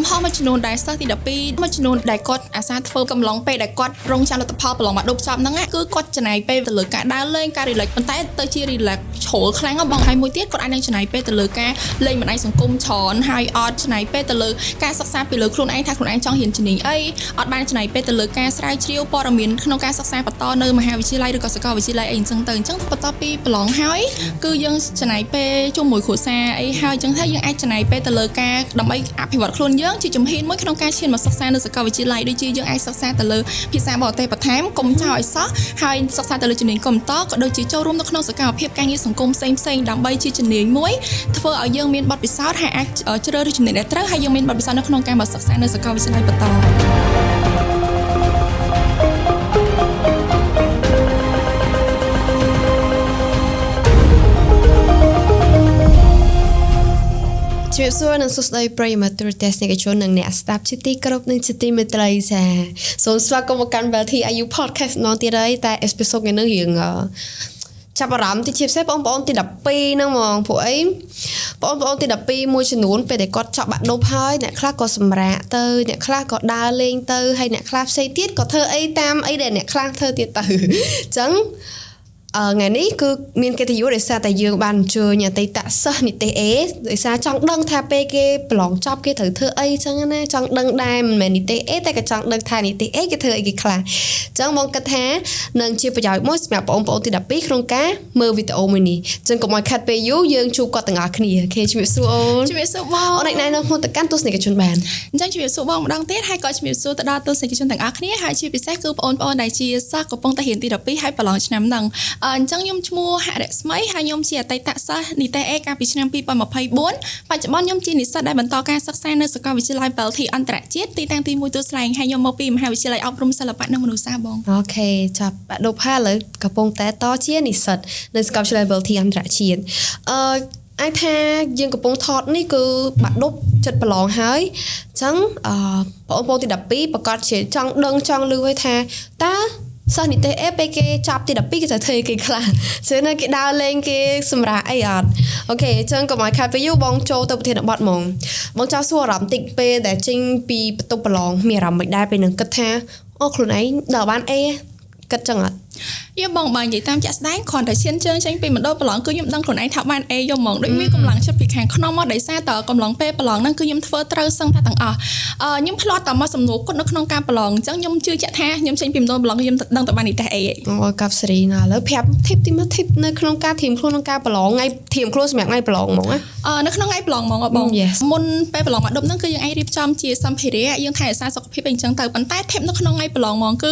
កំហុសមួយចំនួនដែលសិស្សទី12មួយចំនួនដែលគាត់អាសាធ្វើកំឡុងពេលដែលគាត់រងចាំលទ្ធផលប្រឡងបាក់ឌុបចប់ហ្នឹងគឺគាត់ចំណាយពេលទៅលើការដើរលេងការ relax ប៉ុន្តែទៅជា relax ជ្រុលខ្លាំងបងហើយមួយទៀតគាត់អាចនឹងចំណាយពេលទៅលើការលេងបណ្ដាញសង្គមច្រើនហើយអត់ចំណាយពេលទៅលើការសិក្សាពីលើខ្លួនឯងថាខ្លួនឯងចង់រៀនជំនាញអីអត់បានចំណាយពេលទៅលើការស្រាវជ្រាវព័ត៌មានក្នុងការសិក្សាបន្តនៅមហាវិទ្យាល័យឬក៏សាកលវិទ្យាល័យអីអញ្ចឹងទៅអញ្ចឹងបន្ទាប់ពីប្រឡងហើយគឺយើងចំណាយពេលជាមួយគ្រួសារអីហើយអញ្ចឹងថាយើងអាចចំណាយពេលទៅលើការដើម្បីអភិវឌ្ឍខ្លួនយើងជាជំហានមួយក្នុងការឈានមកសិក្សានៅសាកលវិទ្យាល័យដូចជាយើងអាចសិក្សាទៅលើភាសាបរទេសបន្ថែមកុំចោលឲ្យសោះហើយសិក្សាទៅលើជំនាញកុំព្យូទ័រក៏ដូចជាចូលរួមនៅក្នុងសកម្មភាពការងារសង្គមផ្សេងៗដើម្បីជាជំនាញមួយធ្វើឲ្យយើងមានបទពិសោធន៍ហើយអាចជ្រើសរើសជំនាញដែលត្រូវហើយយើងមានបទពិសោធន៍នៅក្នុងការមកសិក្សានៅសាកលវិទ្យាល័យបន្តជំរាបសួរនិងសួស្តីប្រិយមិត្តទូរទស្សនិកជននិងអ្នកស្ដាប់ជាទីគោរពនិងជាទីមេត្រីចាសូមស្វាគមន៍មកកាន់ Velty IU Podcast ម្ដងទៀតហើយតែ episode នេះរៀងចាប់អារម្មណ៍ទីជាពិសេសបងប្អូនទី12ហ្នឹងហ្មងព្រោះអីបងប្អូនទី12មួយចំនួនពេលដែលគាត់ចប់បាក់ឌុបហើយអ្នកខ្លះក៏សម្រាកទៅអ្នកខ្លះក៏ដើរលេងទៅហើយអ្នកខ្លះផ្សេងទៀតក៏ធ្វើអីតាមអីដែលអ្នកខ្លះធ្វើទៀតទៅអញ្ចឹងថ្ងៃនេះគឺមានកិត្តិយសដោយសារតែយើងបានអញ្ជើញអតីតសិស្សនិទេស A ដោយសារចង់ដឹងថាពេលគេប្រឡងចប់គេត្រូវធ្វើអីចឹងណាចង់ដឹងដែរមិនមែននិទេស A តែក៏ចង់ដឹងថានិទេស A គេធ្វើអីគេខ្លះអញ្ចឹងបងគិតថានឹងជាប្រយោជន៍មួយសម្រាប់បងប្អូនទី12ក្នុងការមើលវីដេអូមួយនេះអញ្ចឹងកុំឲ្យខាត់ពេលយូរយើងជួបគាត់ទាំងអស់គ្នាអូខេជំរាបសួរអូនជំរាបសួរបងអូនឯងនៅមកទៅកាន់ទស្សនិកជនបានអញ្ចឹងជំរាបសួរបងម្ដងទៀតហើយក៏ជំរាបសួរទៅដល់ទស្សនិកជនទាំងអស់គ្នាហើយជាពិសេសគឺបងប្អូនដែលជាសិស្សកំពុងតែរៀនទី12ហើយប្រឡងឆ្នាំហ្នឹងអញ្ចឹងខ្ញុំឈ្មោះហរស្មីហើយខ្ញុំជាអតីតសិស្សនិទេស A កាលពីឆ្នាំ2024បច្ចុប្បន្នខ្ញុំជានិស្សិតដែលបន្តការសិក្សានៅសាកលវិទ្យាល័យ Velty អន្តរជាតិទីតាំងទី1ទួលស្លែងហើយខ្ញុំមកពីមហាវិទ្យាល័យអប់រំសិល្បៈនិងមនុស្សសាស្ត្របងអូខេចាប់បាក់ឌុបហើយឥឡូវកំពុងតែតជានិស្សិតនៅសាកលវិទ្យាល័យ Velty អន្តរជាតិអាចថាយើងកំពុងថតនេះគឺបាក់ឌុបចិត្តប្រឡងហើយអញ្ចឹងបងប្អូនទី12ប្រកាសជាចង់ដឹងចង់ឮឲ្យថាតើសិស្សនិទេស A ពេលគេចាប់ទី12គេត្រូវធ្វើគេខ្លះជឿនៅគេដើរលេងគេសម្រាប់អីអត់អូខេអញ្ចឹងកុំឲ្យខាត់ពេលយូរបងចូលទៅប្រធានបទហ្មងបងចង់សួរអារម្មណ៍តិចពេលដែលចេញពីបន្ទប់ប្រឡងមានអារម្មណ៍មិនដែរពេលនឹងគិតថាអូខ្លួនឯងដល់បាន A គិតចឹងអត់យើងបងនិយាយតាមចាក់ស្ដែងគ្រាន់តែឈានជើងចេញពីម្ដងប្រឡងគឺខ្ញុំដឹងខ្លួនឯងថាបាន A យកហ្មងដូចមានកម្លាំងចិត្តពីខាងក្នុងមកដោយសារតកំឡុងពេលប្រឡងហ្នឹងគឺខ្ញុំធ្វើត្រូវសឹងថាទាំងអស់ខ្ញុំផ្លាត់តមកសំណួរគាត់នៅក្នុងការប្រឡងអញ្ចឹងខ្ញុំជឿជាក់ថាខ្ញុំចេញពីម្ដងប្រឡងខ្ញុំដឹងតែបាននិទេស A អូកាប់សេរីណាឥឡូវប្រាប់ tip ទីមក tip នៅក្នុងការធៀមខ្លួនក្នុងការប្រឡងថ្ងៃធៀមខ្លួនសម្រាប់ថ្ងៃប្រឡងហ្មងនៅក្នុងថ្ងៃប្រឡងហ្មងបងមុនពេលប្រឡងមកដប់ហ្នឹងគឺយើងអាចរៀបចំជាសម្ភារៈយើងថែរក្សាសុខភាពអីចឹងទៅប៉ុន្តែ tip នៅក្នុងថ្ងៃប្រឡងហ្មងគឺ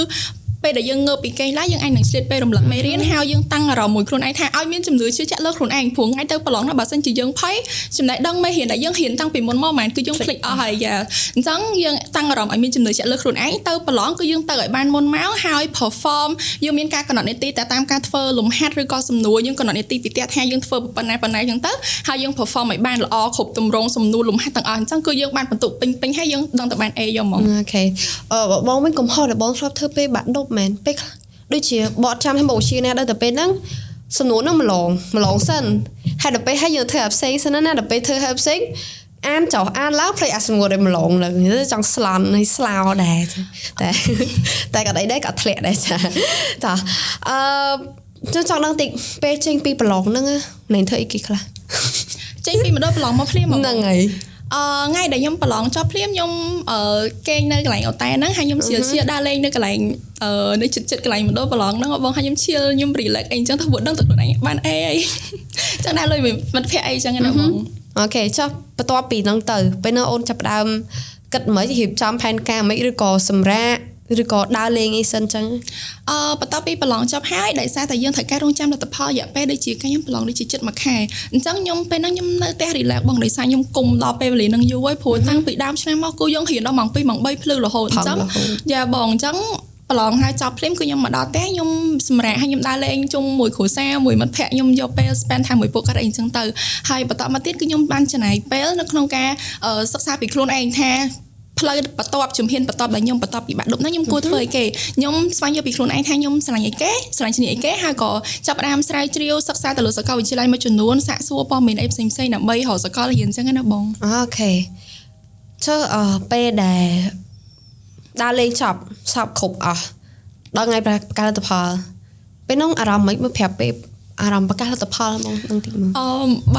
ពេលដែលយើងងើបពីគេងឡើងយើងអាចនឹងឆ្លៀតពេលរំលឹកមេរៀនហើយយើងតាំងអារម្មណ៍មួយខ្លួនឯងថាឲ្យមានជំនឿជឿជាក់លើខ្លួនឯងព្រោះថ្ងៃទៅប្រឡងណាបើសិនជាយើងភ័យចំណេះដឹងមេរៀនដែលយើងរៀនតាំងពីមុនមកមិនគឺយើងភ្លេចអស់ហើយអញ្ចឹងយើងតាំងអារម្មណ៍ឲ្យមានជំនឿជាក់លើខ្លួនឯងទៅប្រឡងគឺយើងទៅឲ្យបានមុនមកហើយ perform យើងមានការកំណត់នីតិតែតាមការធ្វើលំហាត់ឬក៏សំណួរយើងកំណត់នីតិពីផ្ទះថាយើងធ្វើប៉ុណ្ណាអញ្ចឹងទៅហើយយើង perform ឲ្យបានល្អគ្រប់ទម្រង់សំណួរលំហាត់ទាំងអស់អញ្ចឹងគឺយើងបានបន្ទុកពេញហើយយើងដឹងតែបាន A យកហ្មងអូខេបងវិញកំហុសដែលបងធ្លាប់ធ្វើពេលបាក់ឌុបមែនពេលដូចជាបត់ចាំឲ្យមកជាណាដល់ទៅពេលហ្នឹងសំណួរហ្នឹងម្លងសិនហើយដល់ពេលឲ្យយើងធ្វើឲ្យផ្សេងសិនណាដល់ពេលធ្វើឲ្យផ្សេងអានចោះអានឡើងភ្លេចអាសំណួរដែលម្លងឡើងចង់ស្លន់ហើយស្លោដែរតែក៏ដែរក៏ធ្លាក់ដែរចាតោះចង់ដឹងតិចពេលចេញពីប្រឡងហ្នឹងnênធ្វើអីគេខ្លះចេញពីម្ដងប្រឡងមកភ្លាមហ្នឹងហើយថ្ងៃដែលខ្ញុំប្រឡងចប់ភ្លាមខ្ញុំគេងនៅកន្លែងអូតែហ្នឹងហើយខ្ញុំឈៀលដើរលេងនៅកន្លែងនៅចិត្តកន្លែងម្ដងប្រឡងហ្នឹងបងហើយខ្ញុំឈៀលខ្ញុំ relax អីចឹងទៅដឹងទៅខ្លួនឯងបាន A អីចឹងដែរលុយមិត្តភ័ក្ដិអីចឹងណាបងអូខេចុះបន្ទាប់ពីហ្នឹងទៅពេលនោះអូនចាប់ផ្ដើមគិតមិនរៀបចំផែនការមិនឬក៏សម្រាប់ឬក៏ដើរលេងអីសិនចឹងបន្ទាប់ពីប្រឡងចប់ហើយដោយសារតែយើងត្រូវការរងចាំលទ្ធផលរយៈពេលដូចជាខ្ញុំប្រឡងដូចជាជិត1ខែអញ្ចឹងខ្ញុំពេលហ្នឹងខ្ញុំនៅផ្ទះ relax បងដោយសារខ្ញុំគុំដល់ពេលវេលាហ្នឹងយូរហើយព្រោះតាំងពីដើមឆ្នាំមកគឺយើងរៀនដល់ម៉ោង2ម៉ោង3ភ្លឺរហូតអញ្ចឹងយ៉ាបងអញ្ចឹងប្រឡងហើយចប់ភ្លាមគឺខ្ញុំមកដល់ផ្ទះខ្ញុំសម្រាប់ហើយខ្ញុំដើរលេងជុំមួយគ្រួសារមួយមិត្តភ័ក្ដិខ្ញុំយកពេល spend time មួយពួកគាត់អីអញ្ចឹងទៅហើយបន្តមកទៀតគឺខ្ញុំបានចំណាយពេលនៅក្នុងការសិក្សាពីខ្លួនឯងថាផ្លូវបន្ទាប់ជំហានបន្ទាប់ដែលខ្ញុំបន្ទាប់ពីបាក់ឌុបហ្នឹងខ្ញុំគួរធ្វើអីគេខ្ញុំស្វែងយល់ពីខ្លួនឯងថាខ្ញុំស្រឡាញ់អីគេស្រឡាញ់ជំនាញអីគេហើយក៏ចាប់ផ្ដើមស្រាវជ្រាវសិក្សាទៅលើសាកលវិទ្យាល័យមួយចំនួនសាកសួរព័ត៌មានអីផ្សេងៗដើម្បីរកសាកលរៀនអញ្ចឹងណាបងអូខេ ពេលដែលដើរលេងចប់សពគ្រប់អស់ដល់ថ្ងៃប្រកាសលទ្ធផលពេលនោះអារម្មណ៍មិនមកប្រាប់ពេលអារម្មណ៍ប្រកាសលទ្ធផលហ្មងនឹងទីមកប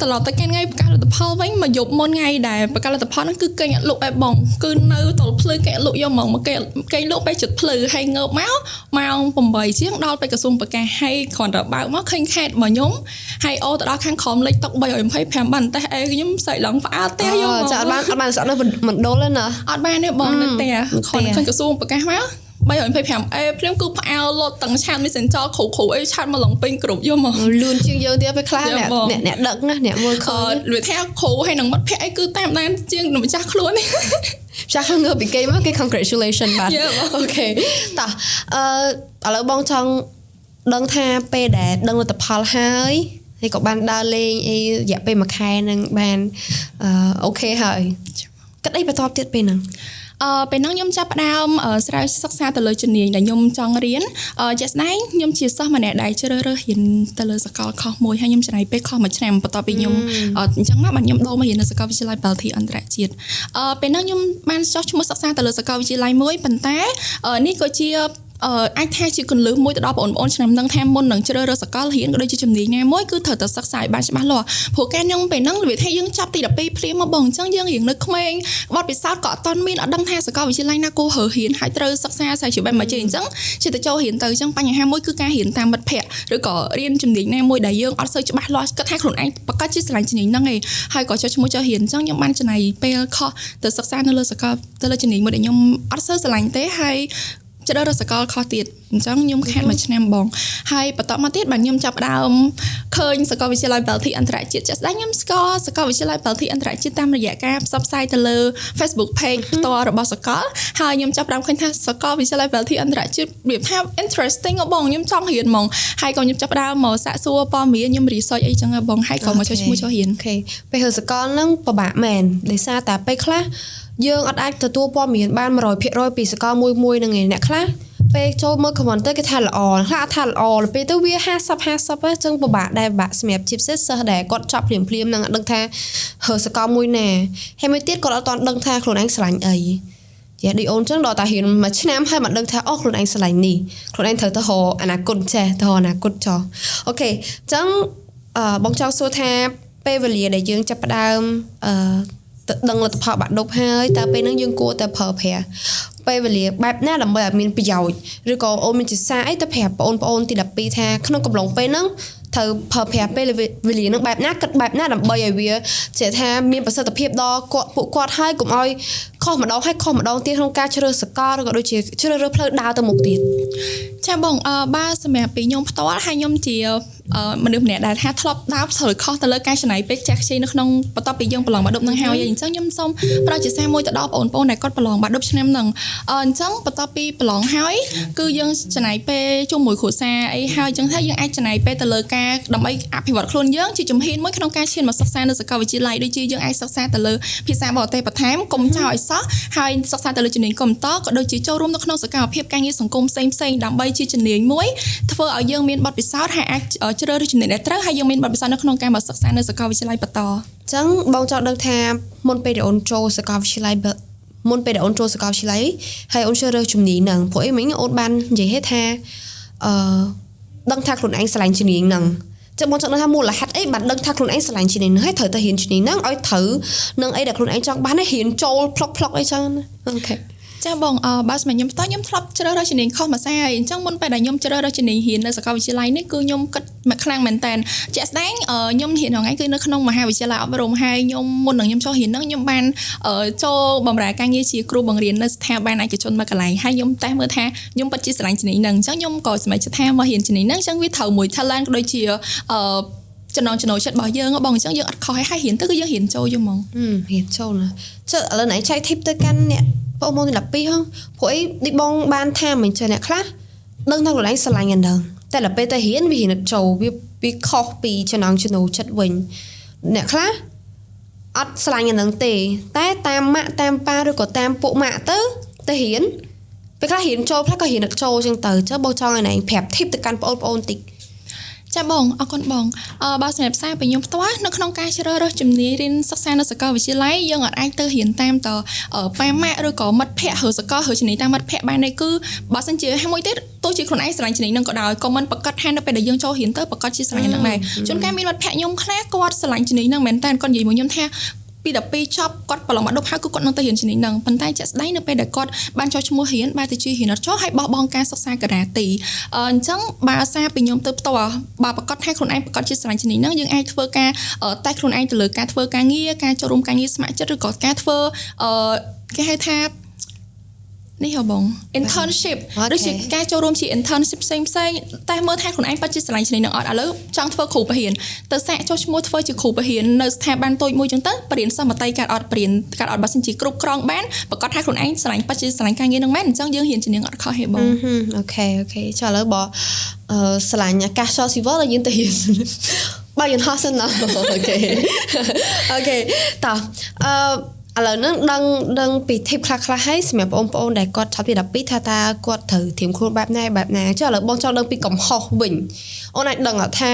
ើត្រឡប់ទៅកាន់ថ្ងៃប្រកាសលទ្ធផលវិញមកយប់មុនថ្ងៃដែលប្រកាសលទ្ធផលហ្នឹងគឺគេអត់លក់ឯបងគឺនៅតលភ្លឺគេអត់លក់យកហ្មងមកគេលក់ពេលជិតភ្លឺហើយងើបមកម៉ោង8ជាងដល់ពេលក្រសួងប្រកាសហើយគ្រាន់តែបើកមកឃើញខេតរបស់ខ្ញុំហើយអូទៅដល់ខាងក្រោមលេខតុក325បានតែខ្ញុំសើចឡើងផ្អើលផ្ទះយកហ្មងចាអត់បានស្អត់នៅមណ្ឌលទេណាអត់បានទេបងនៅផ្ទះគ្រាន់តែឃើញក្រសួងប្រកាសមក325ភ្លាមគឺផ្អើលលោតទាំងឆាត Messenger គ្រូអីឆាតមកឡងពេញគ្រប់យកមកលឿនជាងយើងទៀតពេលខ្លះអ្នកដឹកណាអ្នកមើលឃើញលឿនថាគ្រូហើយនឹងមិត្តភ័ក្តិអីគឺតាមដានជាងម្ចាស់ខ្លួននេះចាស់ងើបពីគេមកគេ congratulation បាទអូខេតោះឥឡូវបងចង់ដឹងថាពេលដែលដឹងលទ្ធផលហើយក៏បានដើរលេងអីរយៈពេល1ខែនឹងបានអូខេហើយគិតអីបន្ទាប់ទៀតពេលហ្នឹងពេលហ្នឹងខ្ញុំចាប់ផ្ដើមស្រាវសិក្សាទៅលើជំនាញដែលខ្ញុំចង់រៀនជាក់ស្ដែងខ្ញុំជាសិស្សម្នាក់ដែលជ្រើសរើសរៀនទៅលើសាកលខុសមួយហើយខ្ញុំចំណាយពេលខុសមួយឆ្នាំបន្ទាប់ពីខ្ញុំអញ្ចឹងមកបាទខ្ញុំដូរមករៀននៅសាកលវិទ្យាល័យបាល់ធីអន្តរជាតិពេលហ្នឹងខ្ញុំបានចោះឈ្មោះសិក្សាទៅលើសាកលវិទ្យាល័យមួយប៉ុន្តែនេះក៏ជាអាចថាជាគន្លឹះមួយទៅដល់បងប្អូនឆ្នាំហ្នឹងថាមុននឹងជ្រើសរើសសាកលរៀនក៏ដូចជាជំនាញណាមួយគឺត្រូវតែសិក្សាឲ្យបានច្បាស់លាស់ព្រោះការខ្ញុំពេលហ្នឹងវាថាយើងចាប់ទី12ភ្លាមមកបងអញ្ចឹងយើងរៀងនៅក្មេងបទពិសោធន៍ក៏អត់ទាន់មានអត់ដឹងថាសាកលវិទ្យាល័យណាគួររើរៀនហើយត្រូវសិក្សាស្រាវជ្រាវបែបមកជិះអញ្ចឹងជិះទៅចូលរៀនទៅអញ្ចឹងបញ្ហាមួយគឺការរៀនតាមមិត្តភ័ក្តិឬក៏រៀនជំនាញណាមួយដែលយើងអត់សូវច្បាស់លាស់គិតថាខ្លួនឯងប្រកាសជាស្រឡាញ់ជំនាញហ្នឹងឯងហើយក៏ចុះឈ្មោះចូលរៀនអញ្ចឹងខ្ញុំបានចំណាយពេលខុសទៅសិក្សានៅលើសាកលទៅលើជំនាញមួយដែលខ្ញុំអត់សូវស្រឡាញ់ទេហើយជ្រើសរើសសាកលខុសទៀតអញ្ចឹងខ្ញុំខាត់មួយឆ្នាំបងហើយបន្តមកទៀតបាទខ្ញុំចាប់ផ្ដើមឃើញសាកលវិទ្យាល័យបាល់ធីអន្តរជាតិចាស់ស្ដេចខ្ញុំស្គាល់សាកលវិទ្យាល័យបាល់ធីអន្តរជាតិតាមរយៈការផ្សព្វផ្សាយទៅលើ Facebook page ផ្ទាល់របស់សាកលហើយខ្ញុំចាប់ផ្ដើមឃើញថាសាកលវិទ្យាល័យបាល់ធីអន្តរជាតិវាថា interesting បងខ្ញុំចង់រៀនហ្មងហើយក៏ខ្ញុំចាប់ផ្ដើមមកសាកសួរព័ត៌មានខ្ញុំ research អីចឹងបងហើយក៏មកចូលឈ្មោះចូលរៀនអូខេពេលហៅសាកលហ្នឹងពិបាកមែនដោយសារតែពេលខ្លះយើងអត់អាចទទួលព័ត៌មានបាន 100% ពីសាកលមួយហ្នឹងឯងអ្នកខ្លះពេលចូលមើល comment ទៅគេថាល្អខ្លះថាល្អពេលទៅវា50 អញ្ចឹងពិបាកដែរពិបាកសម្រាប់ជាពិសេសសិស្សដែលគាត់ចប់ភ្លាមនឹងអត់ដឹងថាហើសកលមួយណាហើយមួយទៀតគាត់អត់ទាន់ដឹងថាខ្លួនឯងស្រឡាញ់អីចាដូចអូនចឹងដល់តារៀនមួយឆ្នាំហើយមិនដឹងថាអូខ្លួនឯងស្រឡាញ់នេះខ្លួនឯងត្រូវទៅរកអនាគតចេះទៅរកអនាគតចោះអូខេអញ្ចឹងបងចង់សួរថាពេលវេលាដែលយើងចាប់ផ្ដើមដឹងលទ្ធផលបាក់ឌុបហើយតើពេលហ្នឹងយើងគួរតែប្រើប្រាស់ពេលវេលាបែបណាដើម្បីឲ្យមានប្រយោជន៍ឬក៏អូនមានជាសារអីទៅប្រាប់បងប្អូនទី12ថាក្នុងកំឡុងពេលហ្នឹងត្រូវប្រើប្រាស់ពេលវេលាហ្នឹងបែបណាគិតបែបណាដើម្បីឲ្យវាជាថាមានប្រសិទ្ធភាពដល់ពួកគាត់ហើយកុំឲ្យខុសម្ដងហើយខុសម្ដងទៀតក្នុងការជ្រើសសកលឬក៏ដូចជាជ្រើសរើសផ្លូវដើរទៅមុខទៀតចាបងបើសម្រាប់ពីខ្ញុំផ្ទាល់ហើយខ្ញុំជាមនុស្សម្នាក់ដែលថាធ្លាប់ដើរស្រួលខុសទៅលើការចំណាយពេលខ្ជះខ្ជាយនៅក្នុងបន្ទាប់ពីយើងប្រឡងបាក់ឌុបនឹងហើយអញ្ចឹងខ្ញុំសូមប្រជាសារមួយទៅដល់បងប្អូនដែលគាត់ប្រឡងបាក់ឌុបឆ្នាំហ្នឹងអញ្ចឹងបន្ទាប់ពីប្រឡងហើយគឺយើងចំណាយពេលជាមួយគ្រួសារអីហើយអញ្ចឹងថាយើងអាចចំណាយពេលទៅលើការដើម្បីអភិវឌ្ឍខ្លួនយើងជាជំហានមួយក្នុងការឈានមកសិក្សានៅសាកលវិទ្យាល័យដូចជាយើងអាចសិក្សាទៅលើភាសាបរទេសបន្ថែមកុំចោលឲ្យសោះហើយសិក្សាទៅលើជំនាញកុំព្យូទ័រក៏ដូចជាចូលរួមនៅក្នុងសកម្មភាពការងារសង្គមផ្សេងៗដើម្បីជាជំនាញមួយធ្វើឲ្យយើងមានបទពិសោធន៍ហើយអាចជ្រើសរើសជំនាញដែលត្រូវហើយយើងមានបទពិសោធន៍នៅក្នុងការមកសិក្សានៅសាកលវិទ្យាល័យបន្តអញ្ចឹងបងចង់ដឹងថាមុនពេលដែលអូនចូលសាកលវិទ្យាល័យហើយអូនជ្រើសរើសជំនាញហ្នឹងព្រោះអីមិញអូនបាននិយាយថាដឹងថាខ្លួនឯងស្រឡាញ់ជំនាញហ្នឹងចាំបងចង់ដឹងថាមូលហេតុអីបានដឹងថាខ្លួនឯងស្រឡាញ់ជំនាញហ្នឹងហើយត្រូវតែរៀនជំនាញហ្នឹងឲ្យត្រូវនឹងអីដែលខ្លួនឯងចង់បានរៀនចូលផ្លុកអីចឹងអូខេចាបងបើសម្រាប់ខ្ញុំផ្ទាល់ខ្ញុំធ្លាប់ជ្រើសរើសជំនាញខុសមួយសាហើយអញ្ចឹងមុនពេលដែលខ្ញុំជ្រើសរើសជំនាញរៀននៅសាកលវិទ្យាល័យនេះគឺខ្ញុំគិតមកខ្លាំងមែនតើជាក់ស្ដែងខ្ញុំរៀនថ្ងៃគឺនៅក្នុងមហាវិទ្យាល័យអប់រំហើយខ្ញុំមុននឹងខ្ញុំចូលរៀនហ្នឹងខ្ញុំបានចូលបម្រើការងារជាគ្រូបង្រៀននៅស្ថាប័នឯកជនមួយកន្លែងហើយខ្ញុំតែមើលថាខ្ញុំពិតជាស្រឡាញ់ជំនាញហ្នឹងអញ្ចឹងខ្ញុំក៏សម្រេចចិត្តថាមករៀនជំនាញហ្នឹងអញ្ចឹងវាត្រូវមួយ talent ក៏ដូចជាចំណងចំណូលចិត្តរបស់យើងបងអញ្ចឹងយើងអត់ខុសហើយរៀនទៅគឺយើងរៀនចូលយហ្មងរៀនចូលណាចុះឥឡូវណៃចែក tip ទៅកាន់អ្នកបងមកទី12ហ៎ព្រោះអីដូចបងបានថាមិនចេះអ្នកខ្លះដឹងថាខ្លួនឯងស្រឡាញ់ហ្នឹងតែដល់ពេលទៅរៀនវារៀនចូលវាខុសពីចំណងចំណូលចិត្តវិញអ្នកខ្លះអត់ស្រឡាញ់ហ្នឹងទេតែតាមម៉ាក់តាមប៉ាឬក៏តាមពួកម៉ាក់ទៅរៀនពេលខ្លះរៀនចូលខ្លះក៏រៀននឹកចូលអញ្ចឹងទៅចុះបងចង់ឲ្យណែប្រាប់ tip ទៅកាន់បងប្អូនតិច ចាបងអរគុណបងបើសម្រាប់ផ្សាយពីខ្ញុំផ្ទាល់នៅក្នុងការជ្រើសរើសជំនាញរៀនសិក្សានៅសាកលវិទ្យាល័យយើងអាចទៅរៀនតាមតប៉ាម៉ាក់ឬក៏មិត្តភ័ក្តិឬសាកលឬជំនាញតាមមិត្តភ័ក្តិបាននេះគឺបើសិនជាហើយមួយទៀតទោះជាខ្លួនឯងស្រឡាញ់ជំនាញហ្នឹងក៏ដោយក៏មិនប្រកាសថានៅពេលដែលយើងចូលរៀនទៅប្រកាសជាស្រឡាញ់ហ្នឹងដែរជួនកាលមានមិត្តភ័ក្តិខ្ញុំខ្លះគាត់ស្រឡាញ់ជំនាញហ្នឹងមែនតើគាត់និយាយមកខ្ញុំថាពី12ចប់គាត់ប្រឡងមក10ហើយគឺគាត់នឹងទៅរៀនជំនាញហ្នឹងប៉ុន្តែជាក់ស្ដែងនៅពេលដែលគាត់បានចុះឈ្មោះរៀនបែរទៅជារៀនអត់ចុះហើយបោះបង់ការសិក្សាការ៉ាទីអញ្ចឹងបើសារពីខ្ញុំទៅផ្ទាល់បើប្រកាសថាខ្លួនឯងប្រកាសជាស្រឡាញ់ជំនាញហ្នឹងយើងអាចធ្វើការតេស្តខ្លួនឯងទៅលើការធ្វើការងារការចូលរួមការងារស្ម័គ្រចិត្តឬក៏ការធ្វើគេហៅថានេះហ៎បង internship ដូចជាការចូលរួមជា internship ផ្សេងតែមើលថាខ្លួនឯងពិតជាស្រឡាញ់ជំនាញហ្នឹងអត់ឥឡូវចង់ធ្វើគ្រូបរិញ្ញាទៅសាកចុះឈ្មោះធ្វើជាគ្រូបរិញ្ញានៅស្ថាប័នតូចមួយចឹងទៅបរិញ្ញាសមត្ថកិច្ចការអត់បរិញ្ញាការអត់បើសិនជាគ្រប់គ្រងបានប្រកាសថាខ្លួនឯងស្រឡាញ់ពិតជាស្រឡាញ់ការងារហ្នឹងមែនអញ្ចឹងយើងហ៊ានជំនាញអត់ខុសទេបងអូខេចុះឥឡូវបើស្រឡាញ់អាកាសចលស៊ីវិលយើងទៅហ៊ានបើយើងហោះសិនណាអូខេតោះឥឡូវហ្នឹងដឹងពី tip ខ្លះហើយសម្រាប់បងប្អូនដែលគាត់ចប់ទី12ថាតើគាត់ត្រូវត្រៀមខ្លួនបែបណាចុះឥឡូវបងចង់ដឹងពីកំហុសវិញអូនអាចដឹងថា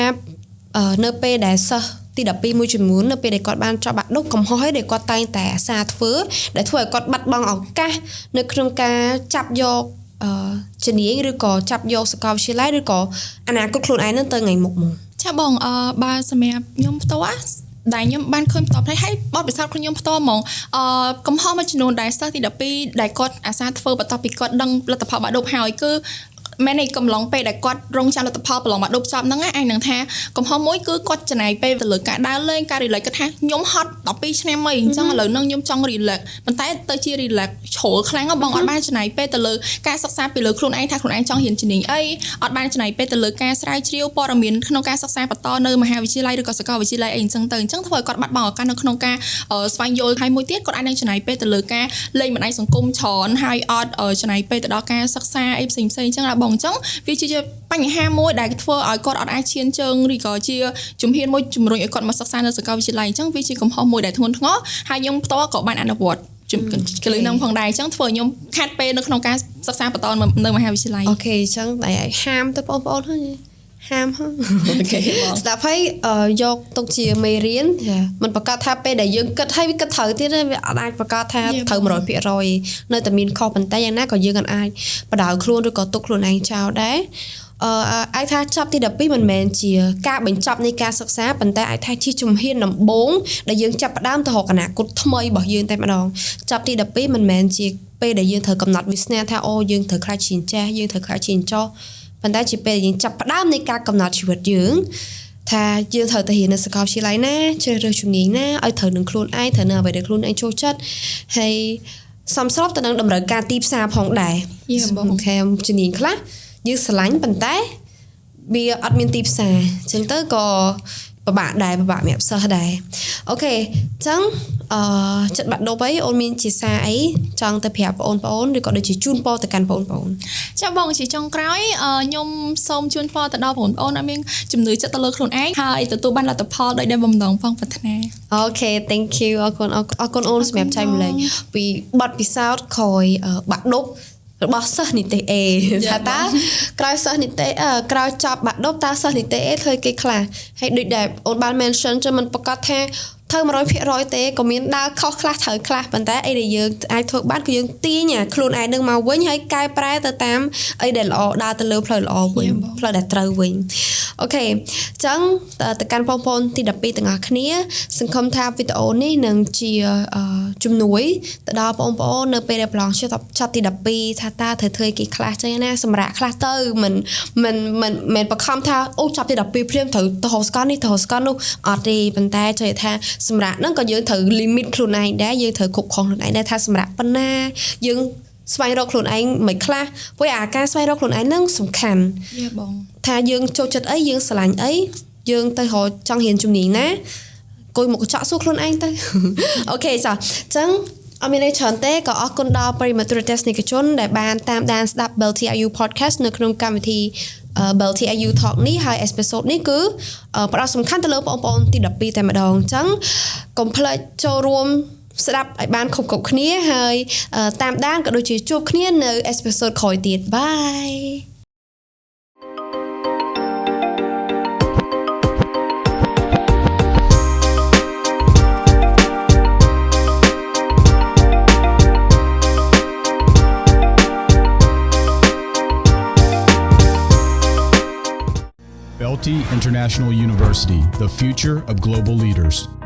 នៅពេលដែលសិស្សទី12មួយចំនួននៅពេលដែលគាត់បានចប់បាក់ឌុបកំហុសហើយដែលគាត់តែងតែអាសាធ្វើដែលធ្វើឲ្យគាត់បាត់បង់ឱកាសនៅក្នុងការចាប់យកជំនាញឬក៏ចាប់យកសាកលវិទ្យាល័យឬក៏អនាគតខ្លួនឯងនឹងទៅថ្ងៃមុខមកចាបងបើសម្រាប់ខ្ញុំផ្ទាល់ដែលខ្ញុំបានឃើញបន្តផ្នែកហើយបទពិសោធន៍ខ្ញុំផ្ទាល់ហ្មងកំហុសមួយចំនួនដែលសិស្សទី12ដែលគាត់អាសាធ្វើបន្ទាប់ពីគាត់ដឹងលទ្ធផលបាក់ឌុបហើយគឺមែនឯកំឡុងពេលដែលគាត់រងចាំលទ្ធផលប្រឡងបាក់ឌុបចប់ហ្នឹងឯងនឹងថាកំហុសមួយគឺគាត់ចំណាយពេលទៅលើការដើរលេងការ relax គាត់ថាខ្ញុំហត់12ឆ្នាំហើយអញ្ចឹងឥឡូវហ្នឹងខ្ញុំចង់ relax ប៉ុន្តែទៅជា relax ជ្រុលខ្លាំងបងអត់បានចំណាយពេលទៅលើការសិក្សាពីលើខ្លួនឯងថាខ្លួនឯងចង់រៀនជំនាញអីអត់បានចំណាយពេលទៅលើការស្រាវជ្រាវព័ត៌មានក្នុងការសិក្សាបន្តនៅមហាវិទ្យាល័យឬក៏សាកលវិទ្យាល័យអីអញ្ចឹងធ្វើឲ្យគាត់បាត់បង់ឱកាសនៅក្នុងការស្វែងយល់ហើយមួយទៀតគាត់អាចនឹងចំណាយពេលទៅលើការលេងបណ្ដាញសង្គមច្រើនហើយអត់ចំណាយពេលទៅដល់ការសិក្សាអីផ្សេងៗអញ្ចឹងបងអញ្ចឹងវាជាបញ្ហាមួយដែលធ្វើឲ្យគាត់អត់អាចឈានជើងឬក៏ជាជំហានមួយជំរុញឲ្យគាត់មកសិក្សានៅសាកលវិទ្យាល័យអញ្ចឹងវាជាកំហុសមួយដែលធ្ងន់ធ្ងរហើយខ្ញុំផ្ទាល់ក៏បានអនុវត្តកលឹះនឹងផងដែរអញ្ចឹងធ្វើឲ្យខ្ញុំខាត់ពេលនៅក្នុងការសិក្សាបន្តនៅមហាវិទ្យាល័យអូខេអញ្ចឹងតែហាមទៅបងប្អូនហ្នឹងហាមហ្នឹងអូខេស្ដាប់ហើយយកទុកជាមេរៀនមិនប្រកាសថាពេលដែលយើងគិតហើយវាគិតត្រូវទៀតវាអត់អាចប្រកាសថាត្រូវ 100% នៅតែមានខុសប៉ុន្តែយ៉ាងណាក៏យើងអាចបដៅខ្លួនឬក៏ទុកខ្លួនឯងចោលដែរអាចថាចប់ទី12មិនមែនជាការបញ្ចប់នៃការសិក្សាប៉ុន្តែអាចថាជាជំហានដំបូងដែលយើងចាប់ផ្ដើមទៅរកអនាគតថ្មីរបស់យើងតែម្ដងចប់ទី12មិនមែនជាពេលដែលយើងត្រូវកំណត់វាសនាថាអូយើងត្រូវខ្លាចជាចាស់យើងត្រូវខ្លាចជាចោះប៉ុន្តែជាពេលដែលយើងចាប់ផ្ដើមនៃការកំណត់ជីវិតយើងថាយើងត្រូវទៅរៀននៅសាកលវិទ្យាល័យណាជ្រើសរើសជំនាញណាឲ្យត្រូវនឹងខ្លួនឯងត្រូវនឹងអ្វីដែលខ្លួនឯងចូលចិត្តហើយសមស្របទៅនឹងតម្រូវការទីផ្សារផងដែរអូខេជំនាញខ្លះយើងស្រឡាញ់ប៉ុន្តែវាអត់មានទីផ្សារអញ្ចឹងទៅក៏ពិបាកសម្រាប់សិស្សដែរអូខេអញ្ចឹងចិត្តបាក់ឌុបអីអូនមានជាសារអីចង់ទៅប្រាប់បងប្អូនឬក៏ដូចជាជូនពរទៅកាន់បងប្អូនចាបងជាចុងក្រោយខ្ញុំសូមជូនពរទៅដល់បងប្អូនឲ្យមានជំនឿចិត្តទៅលើខ្លួនឯងហើយទទួលបានលទ្ធផលដោយដែលបំណងផងប្រាថ្នាអូខេ thank you អរគុណអូនសម្រាប់ចែកម្លែកពីបទពិសោធន៍ក្រោយបាក់ឌុបរបស់សិស្សនិទេស A ថាតើក្រោយសិស្សនិទេសក្រោយចប់បាក់ឌុបតើសិស្សនិទេស A ធ្វើគេខ្លះហើយដូចដែលអូនបាន mention ចឹងមិនប្រកាសថាធ្វើ 100% ទេក៏មានដើរខុសខ្លះត្រូវខ្លះប៉ុន្តែអីដែលយើងអាចធ្វើបានគឺយើងទាញខ្លួនឯងនឹងមកវិញហើយកែប្រែទៅតាមអីដែលល្អដើរទៅលើផ្លូវល្អវិញផ្លូវដែលត្រូវវិញអូខេអញ្ចឹងទៅកាន់បងប្អូនទី12ទាំងអស់គ្នាសង្ឃឹមថាវីដេអូនេះនឹងជាជំនួយទៅដល់បងប្អូននៅពេលដែលប្រឡងចប់ទី12ថាតើត្រូវធ្វើគេខ្លះចឹងណាសម្រាប់ខ្លះទៅមិនបខំថាអូចប់ទី12ភ្លាមត្រូវទៅហៅស្កននេះទៅហៅស្កននោះអត់ទេប៉ុន្តែចង់ថាសម្រាប់ហ្នឹងក៏យើងត្រូវ limit ខ្លួនឯងដែរយើងត្រូវគ្រប់គ្រងខ្លួនឯងដែរថាសម្រាប់ប៉ុណ្ណាយើងស្វែងរកខ្លួនឯងមិនខ្លះព្រោះអាការស្វែងរកខ្លួនឯងហ្នឹងសំខាន់បងថាយើងចូលចិត្តអីយើងស្រឡាញ់អីយើងទៅរកចង់រៀនជំនាញណាគួយមកកញ្ចក់សួរខ្លួនឯងទៅអូខេចាអញ្ចឹងអរមានច្រើនទេក៏អរគុណដល់ប្រិយមិត្តទស្សនិកជនដែលបានតាមដានស្ដាប់ Bell TIU podcast នៅក្នុងកម្មវិធី Bell TIU Talk នេះហើយ episode នេះគឺផ្ដោតសំខាន់ទៅលើបងប្អូនទី12តែម្ដងអញ្ចឹងកុំភ្លេចចូលរួមស្ដាប់ឲ្យបានគ្រប់គ្នាហើយតាមដានក៏ដូចជាជួបគ្នានៅ episode ក្រោយទៀត Bye Admiralty International University, the future of global leaders.